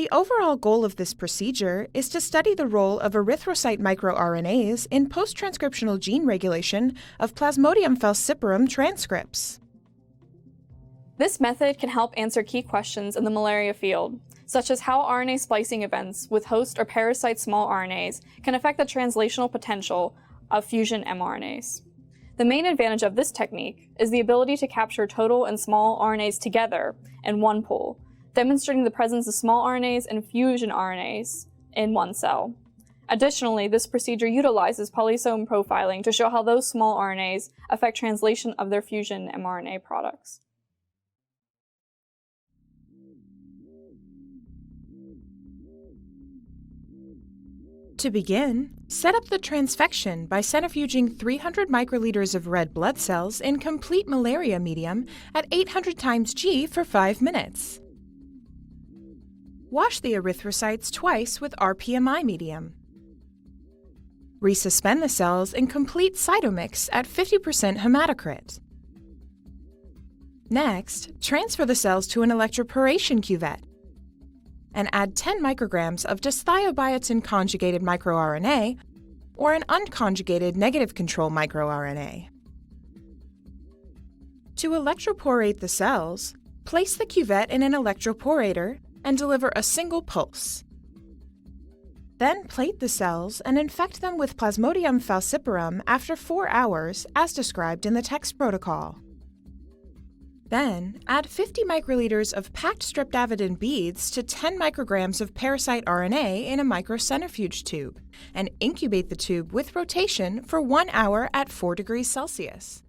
The overall goal of this procedure is to study the role of erythrocyte microRNAs in post-transcriptional gene regulation of Plasmodium falciparum transcripts. This method can help answer key questions in the malaria field, such as how RNA splicing events with host or parasite small RNAs can affect the translational potential of fusion mRNAs. The main advantage of this technique is the ability to capture total and small RNAs together in one pool, demonstrating the presence of small RNAs and fusion RNAs in one cell. Additionally, this procedure utilizes polysome profiling to show how those small RNAs affect translation of their fusion mRNA products. To begin, set up the transfection by centrifuging 300 microliters of red blood cells in complete malaria medium at 800 times G for 5 minutes. Wash the erythrocytes twice with rPMI medium. Resuspend the cells in complete cytomix at 50% hematocrit. Next, transfer the cells to an electroporation cuvette and add 10 micrograms of just thiobiotin conjugated microRNA or an unconjugated negative control microRNA. To electroporate the cells, place the cuvette in an electroporator and deliver a single pulse. Then plate the cells and infect them with Plasmodium falciparum after 4 hours, as described in the text protocol. Then, add 50 microliters of packed streptavidin beads to 10 micrograms of parasite RNA in a microcentrifuge tube, and incubate the tube with rotation for 1 hour at 4 degrees Celsius.